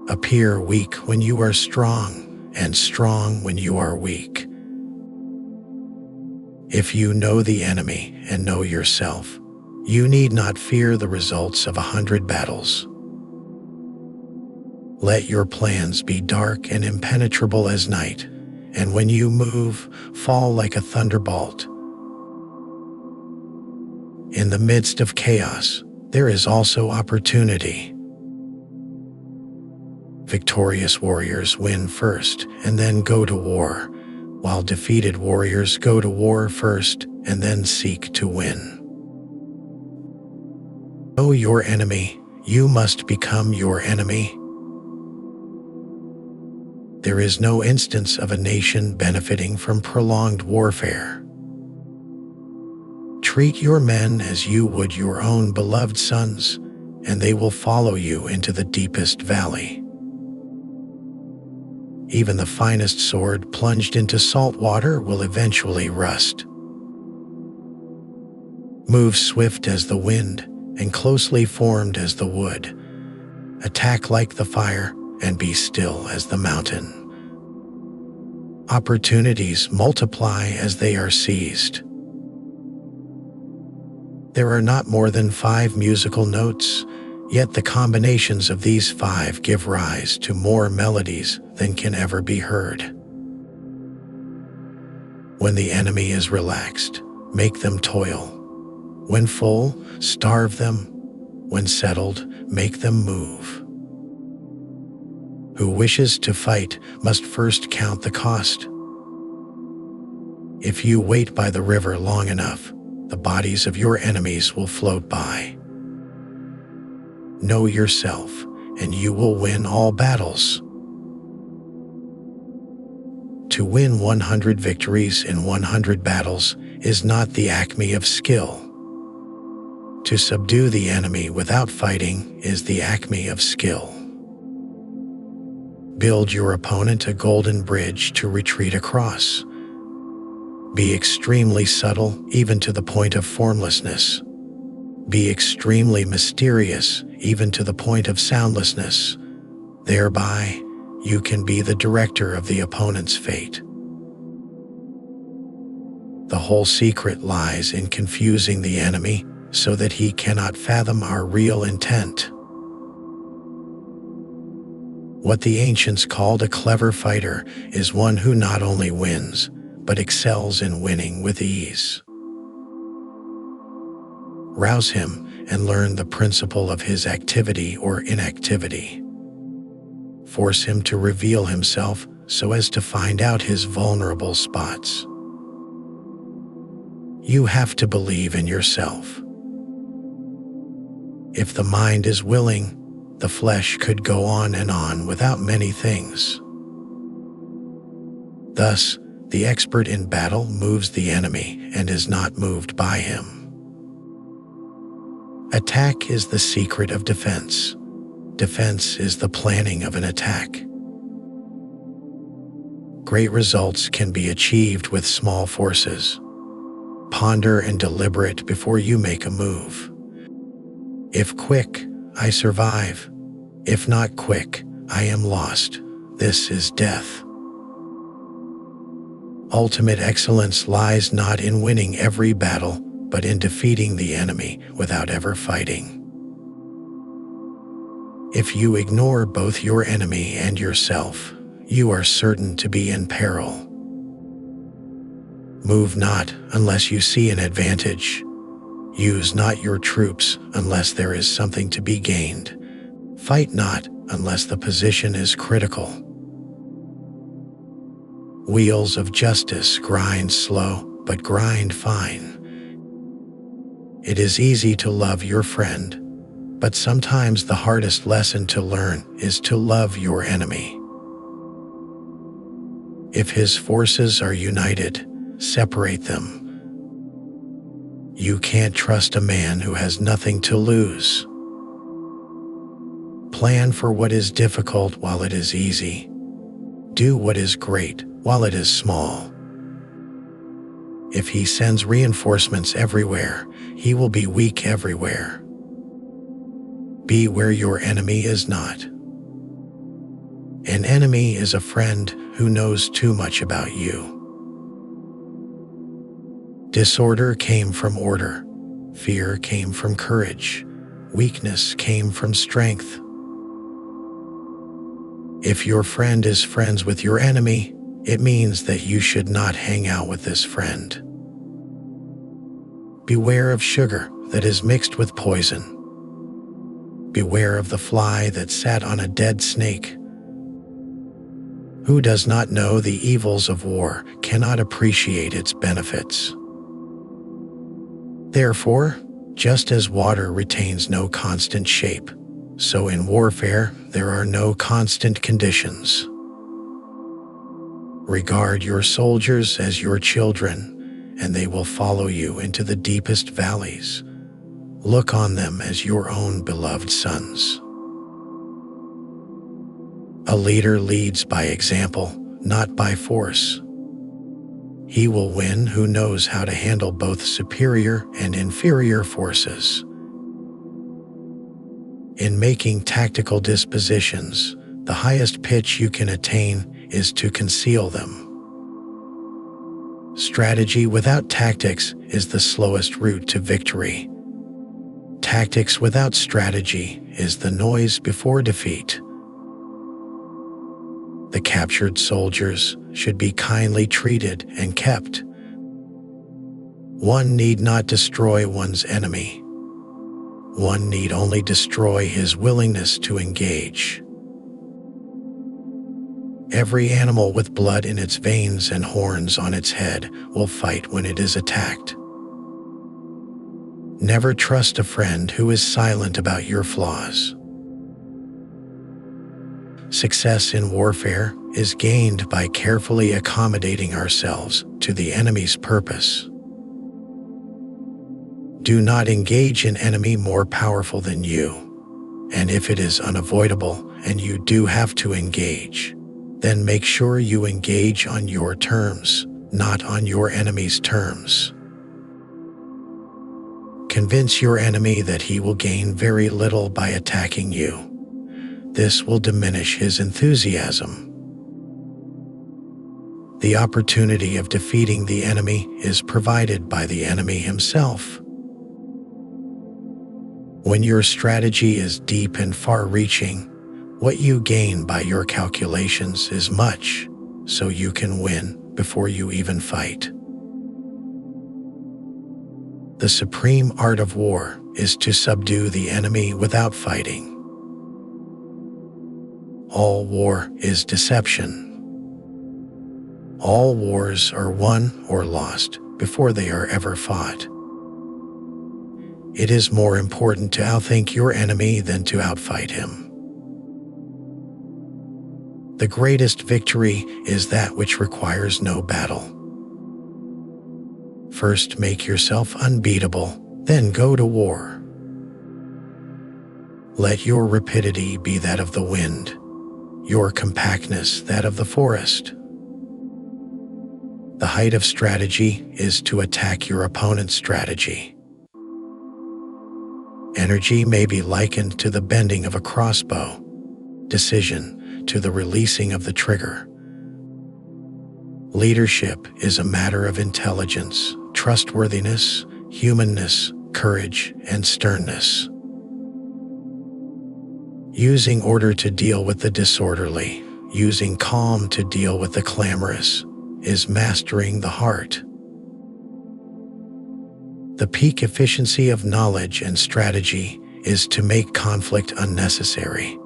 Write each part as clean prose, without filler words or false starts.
Appear weak when you are strong, and strong when you are weak. If you know the enemy and know yourself, you need not fear the results of 100 battles. Let your plans be dark and impenetrable as night, and when you move, fall like a thunderbolt. In the midst of chaos, there is also opportunity. Victorious warriors win first and then go to war, while defeated warriors go to war first and then seek to win. Know your enemy, you must become your enemy. There is no instance of a nation benefiting from prolonged warfare. Treat your men as you would your own beloved sons, and they will follow you into the deepest valley. Even the finest sword plunged into salt water will eventually rust. Move swift as the wind and closely formed as the wood. Attack like the fire and be still as the mountain. Opportunities multiply as they are seized. There are not more than 5 musical notes, yet the combinations of these 5 give rise to more melodies than can ever be heard. When the enemy is relaxed, make them toil. When full, starve them. When settled, make them move. Who wishes to fight must first count the cost. If you wait by the river long enough, the bodies of your enemies will float by. Know yourself, and you will win all battles. To win 100 victories in 100 battles is not the acme of skill. To subdue the enemy without fighting is the acme of skill. Build your opponent a golden bridge to retreat across. Be extremely subtle, even to the point of formlessness. Be extremely mysterious, even to the point of soundlessness. Thereby, you can be the director of the opponent's fate. The whole secret lies in confusing the enemy so that he cannot fathom our real intent. What the ancients called a clever fighter is one who not only wins, but excels in winning with ease. Rouse him and learn the principle of his activity or inactivity. Force him to reveal himself so as to find out his vulnerable spots. You have to believe in yourself. If the mind is willing, the flesh could go on and on without many things. Thus, the expert in battle moves the enemy and is not moved by him. Attack is the secret of defense. Defense is the planning of an attack. Great results can be achieved with small forces. Ponder and deliberate before you make a move. If quick, I survive. If not quick, I am lost. This is death. Ultimate excellence lies not in winning every battle, but in defeating the enemy without ever fighting. If you ignore both your enemy and yourself, you are certain to be in peril. Move not unless you see an advantage. Use not your troops unless there is something to be gained. Fight not unless the position is critical. Wheels of justice grind slow, but grind fine. It is easy to love your friend, but sometimes the hardest lesson to learn is to love your enemy. If his forces are united, separate them. You can't trust a man who has nothing to lose. Plan for what is difficult while it is easy. Do what is great while it is small. If he sends reinforcements everywhere, he will be weak everywhere. Be where your enemy is not. An enemy is a friend who knows too much about you. Disorder came from order. Fear came from courage. Weakness came from strength. If your friend is friends with your enemy, it means that you should not hang out with this friend. Beware of sugar that is mixed with poison. Beware of the fly that sat on a dead snake. Who does not know the evils of war cannot appreciate its benefits. Therefore, just as water retains no constant shape, so in warfare there are no constant conditions. Regard your soldiers as your children, and they will follow you into the deepest valleys. Look on them as your own beloved sons. A leader leads by example, not by force. He will win who knows how to handle both superior and inferior forces. In making tactical dispositions, the highest pitch you can attain is to conceal them. Strategy without tactics is the slowest route to victory. Tactics without strategy is the noise before defeat. The captured soldiers should be kindly treated and kept. One need not destroy one's enemy. One need only destroy his willingness to engage. Every animal with blood in its veins and horns on its head will fight when it is attacked. Never trust a friend who is silent about your flaws. Success in warfare is gained by carefully accommodating ourselves to the enemy's purpose. Do not engage an enemy more powerful than you, and if it is unavoidable and you do have to engage, then make sure you engage on your terms, not on your enemy's terms. Convince your enemy that he will gain very little by attacking you. This will diminish his enthusiasm. The opportunity of defeating the enemy is provided by the enemy himself. When your strategy is deep and far-reaching, what you gain by your calculations is much, so you can win before you even fight. The supreme art of war is to subdue the enemy without fighting. All war is deception. All wars are won or lost before they are ever fought. It is more important to outthink your enemy than to outfight him. The greatest victory is that which requires no battle. First make yourself unbeatable, then go to war. Let your rapidity be that of the wind, your compactness that of the forest. The height of strategy is to attack your opponent's strategy. Energy may be likened to the bending of a crossbow, decision to the releasing of the trigger. Leadership is a matter of intelligence, trustworthiness, humanness, courage, and sternness. Using order to deal with the disorderly, using calm to deal with the clamorous, is mastering the heart. The peak efficiency of knowledge and strategy is to make conflict unnecessary.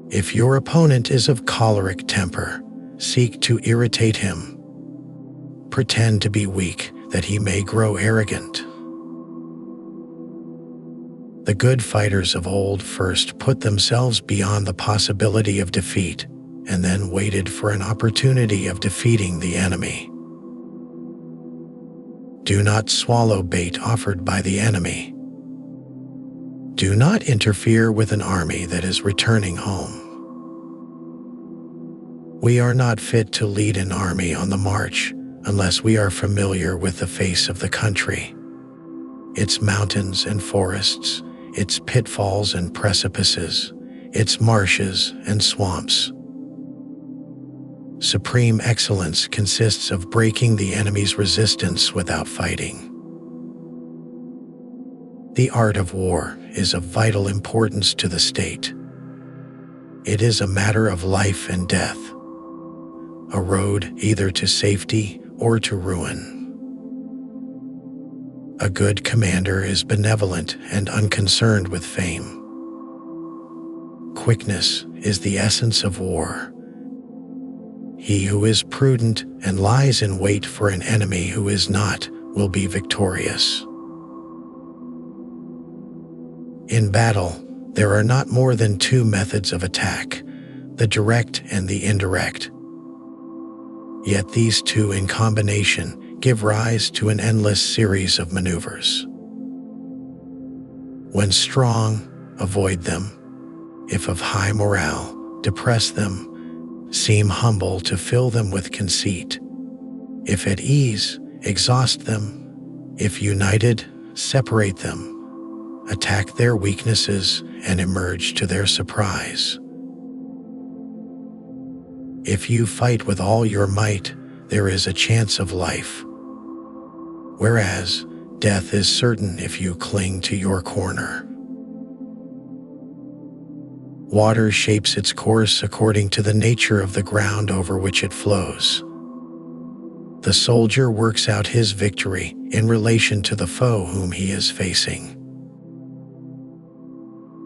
If your opponent is of choleric temper, seek to irritate him. Pretend to be weak that he may grow arrogant. The good fighters of old first put themselves beyond the possibility of defeat and then waited for an opportunity of defeating the enemy. Do not swallow bait offered by the enemy. Do not interfere with an army that is returning home. We are not fit to lead an army on the march unless we are familiar with the face of the country, its mountains and forests, its pitfalls and precipices, its marshes and swamps. Supreme excellence consists of breaking the enemy's resistance without fighting. The art of war is of vital importance to the state. It is a matter of life and death, a road either to safety or to ruin. A good commander is benevolent and unconcerned with fame. Quickness is the essence of war. He who is prudent and lies in wait for an enemy who is not will be victorious. In battle, there are not more than two methods of attack, the direct and the indirect. Yet these two in combination give rise to an endless series of maneuvers. When strong, avoid them. If of high morale, depress them. Seem humble to fill them with conceit. If at ease, exhaust them. If united, separate them. Attack their weaknesses and emerge to their surprise. If you fight with all your might, there is a chance of life. Whereas, death is certain if you cling to your corner. Water shapes its course according to the nature of the ground over which it flows. The soldier works out his victory in relation to the foe whom he is facing.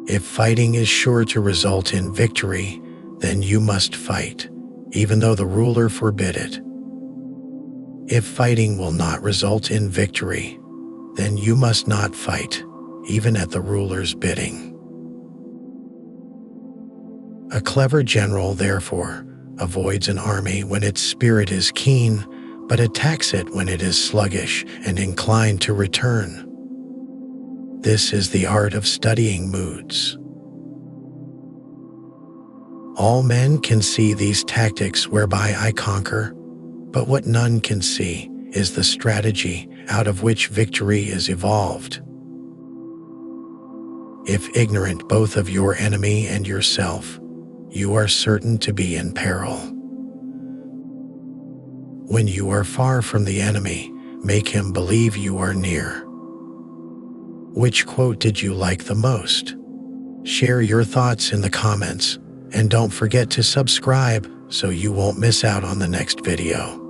If fighting is sure to result in victory, then you must fight, even though the ruler forbid it. If fighting will not result in victory, then you must not fight, even at the ruler's bidding. A clever general, therefore, avoids an army when its spirit is keen, but attacks it when it is sluggish and inclined to return. This is the art of studying moods. All men can see these tactics whereby I conquer, but what none can see is the strategy out of which victory is evolved. If ignorant both of your enemy and yourself, you are certain to be in peril. When you are far from the enemy, make him believe you are near. Which quote did you like the most? Share your thoughts in the comments, and don't forget to subscribe so you won't miss out on the next video.